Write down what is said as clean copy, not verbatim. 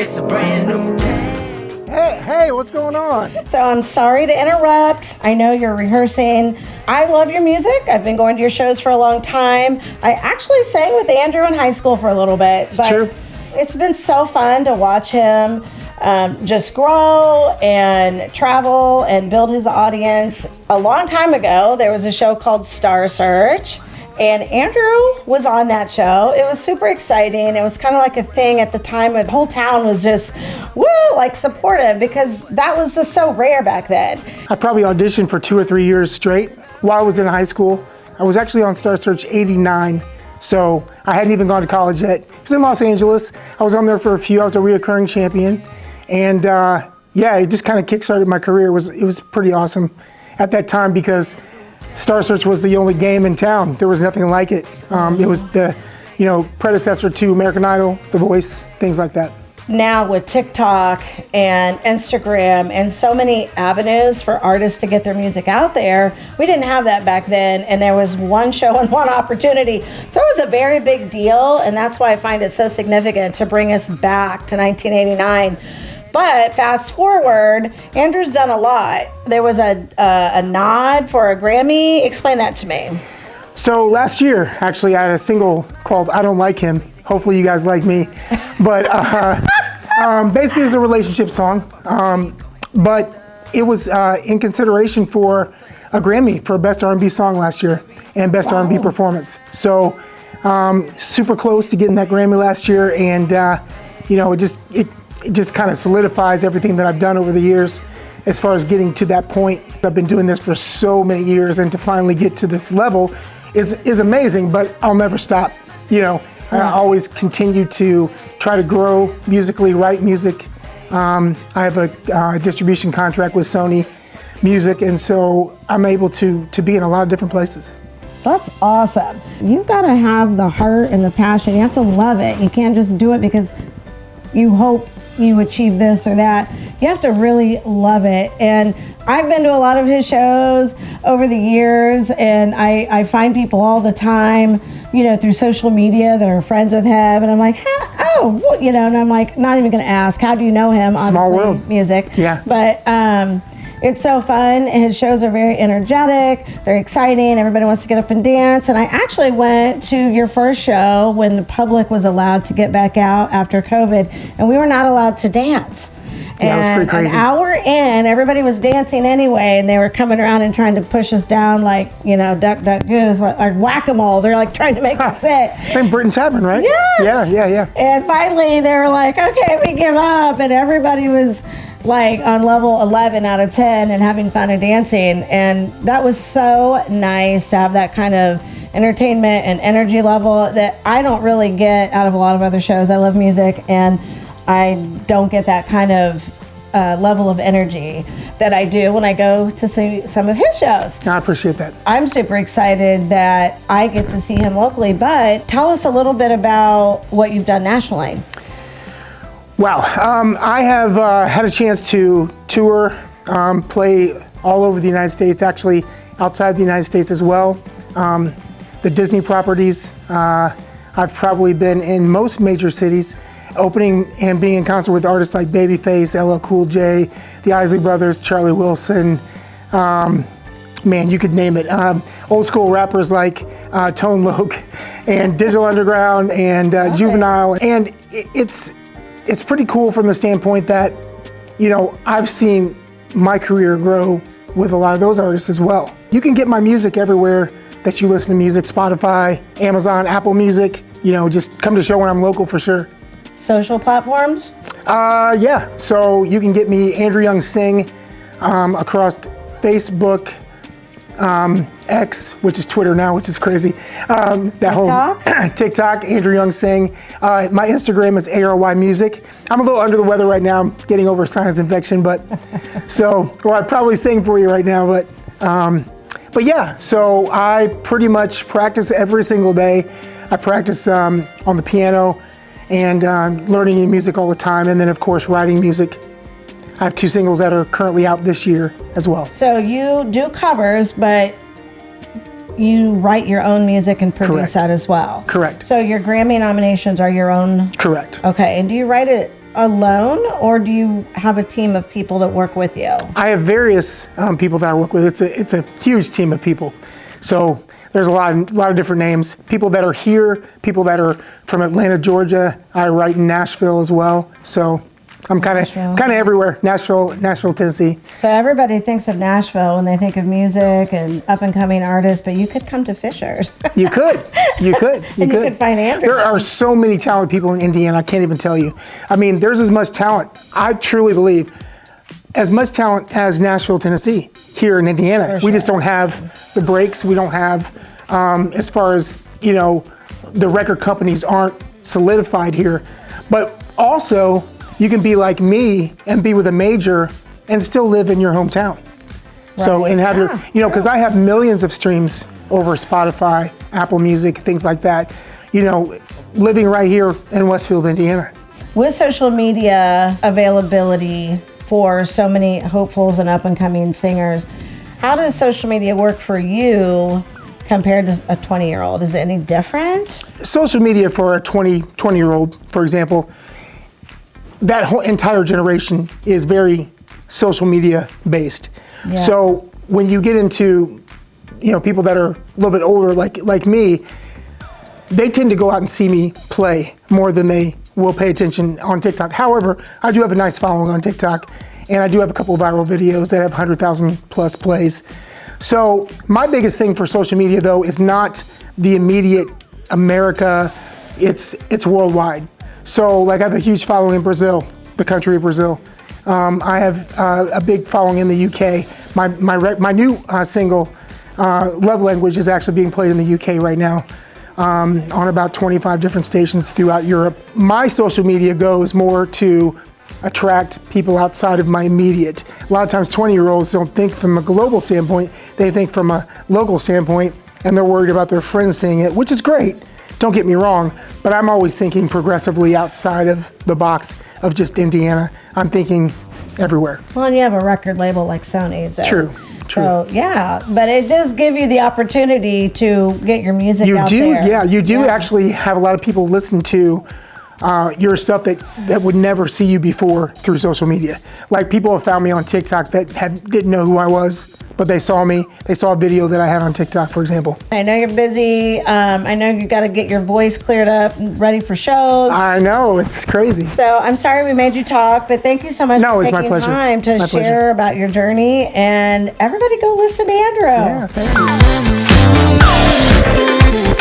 It's a brand new day. Hey, what's going on? So I'm sorry to interrupt. I know you're rehearsing. I love your music. I've been going to your shows for a long time. I actually sang with Andrew in high school for a little bit. It's true. It's been so fun to watch him just grow and travel and build his audience. A long time ago, there was a show called Star Search, and Andrew was on that show. It was super exciting. It was kind of like a thing at the time. The whole town was just, woo, like supportive, because that was just so rare back then. I probably auditioned for 2 or 3 years straight while I was in high school. I was actually on Star Search '89, so I hadn't even gone to college yet. I was in Los Angeles. I was on there for a few. I was a reoccurring champion. And yeah, it just kind of kickstarted my career. It was pretty awesome at that time because Star Search was the only game in town. There was nothing like it. It was the, predecessor to American Idol, The Voice, things like that. Now with TikTok and Instagram and so many avenues for artists to get their music out there, we didn't have that back then, and there was one show and one opportunity. So it was a very big deal, and that's why I find it so significant to bring us back to 1989. But fast forward, Andrew's done a lot. There was a nod for a Grammy. Explain that to me. So last year, actually, I had a single called I Don't Like Him. Hopefully you guys like me. But basically it's a relationship song. But it was in consideration for a Grammy for Best R&B Song last year and Best R&B Performance. So super close to getting that Grammy last year. And, it just kind of solidifies everything that I've done over the years as far as getting to that point. I've been doing this for so many years, and to finally get to this level is amazing, but I'll never stop. I always continue to try to grow musically, write music. I have a distribution contract with Sony Music, and so I'm able to be in a lot of different places. That's awesome. You've got to have the heart and the passion. You have to love it. You can't just do it because you hope you achieve this or that. You have to really love it. And I've been to a lot of his shows over the years, and I find people all the time, through social media that are friends with him, and I'm like, and I'm like, not even going to ask, how do you know him? Small world. Music. Yeah. But it's so fun. His shows are very energetic. They're exciting. Everybody wants to get up and dance. And I actually went to your first show when the public was allowed to get back out after COVID, and we were not allowed to dance. Yeah, it was pretty crazy. An hour in, everybody was dancing anyway, and they were coming around and trying to push us down like, duck, duck, goose, like whack-a-mole. They're like trying to make us sit. Same Britain Tavern, right? Yes! Yeah. And finally, they were like, okay, we give up. And everybody was like on level 11 out of 10 and having fun and dancing. And that was so nice to have that kind of entertainment and energy level that I don't really get out of a lot of other shows. I love music, and I don't get that kind of level of energy that I do when I go to see some of his shows. I appreciate that. I'm super excited that I get to see him locally, but tell us a little bit about what you've done nationally. Wow, I have had a chance to tour, play all over the United States, actually outside the United States as well. The Disney properties, I've probably been in most major cities, opening and being in concert with artists like Babyface, LL Cool J, the Isley Brothers, Charlie Wilson, man, you could name it. Old school rappers like Tone Loc and Digital Underground and Juvenile. And it's pretty cool from the standpoint that, I've seen my career grow with a lot of those artists as well. You can get my music everywhere that you listen to music: Spotify, Amazon, Apple Music. Just come to show when I'm local for sure. Social platforms? Yeah. So you can get me Andrew Young Sing across Facebook, X, which is Twitter now, which is crazy. TikTok, Andrew Young Sing. My Instagram is ARY Music. I'm a little under the weather right now. I'm getting over a sinus infection, or I'd probably sing for you right now, but yeah, so I pretty much practice every single day. I practice on the piano and learning new music all the time, and then of course writing music. I have 2 singles that are currently out this year as well. So you do covers, but you write your own music and produce Correct. that as well? Correct. So your Grammy nominations are your own? Correct. Okay, and do you write it alone, or do you have a team of people that work with you? I have various people that I work with. It's a huge team of people. So there's a lot of different names. People that are here, people that are from Atlanta, Georgia. I write in Nashville as well. So I'm kind of everywhere. Nashville, Tennessee. So everybody thinks of Nashville when they think of music and up and coming artists, but you could come to Fisher's. You could. You could find Andrew. There are so many talented people in Indiana, I can't even tell you. I mean, there's as much talent, I truly believe, as much talent as Nashville, Tennessee, here in Indiana. We just don't have the breaks. We don't have, as far as, the record companies aren't solidified here. But also, you can be like me and be with a major and still live in your hometown. Right. So, and have because I have millions of streams over Spotify, Apple Music, things like that, living right here in Westfield, Indiana. With social media availability for so many hopefuls and up and coming singers, how does social media work for you compared to a 20-year-old? Is it any different? Social media for a 20-year-old, for example, that whole entire generation is very social media based. Yeah. So when you get into, people that are a little bit older, like me, they tend to go out and see me play more than they will pay attention on TikTok. However, I do have a nice following on TikTok, and I do have a couple of viral videos that have 100,000 plus plays. So my biggest thing for social media, though, is not the immediate America, it's worldwide. So, I have a huge following in Brazil, the country of Brazil. I have a big following in the UK. My new single, Love Language, is actually being played in the UK right now on about 25 different stations throughout Europe. My social media goes more to attract people outside of my immediate. A lot of times 20-year-olds don't think from a global standpoint, they think from a local standpoint, and they're worried about their friends seeing it, which is great. Don't get me wrong, but I'm always thinking progressively outside of the box of just Indiana. I'm thinking everywhere. Well, and you have a record label like Sony. So. True. So, yeah, but it does give you the opportunity to get your music out there. Yeah, you do actually have a lot of people listen to your stuff that would never see you before through social media. Like, people have found me on TikTok that didn't know who I was, but they saw me. They saw a video that I had on TikTok, for example. I know you're busy. I know you've got to get your voice cleared up and ready for shows. I know, it's crazy. So I'm sorry we made you talk, but thank you so much for taking time to share about your journey. And everybody go listen to Andrew. Yeah, thank you.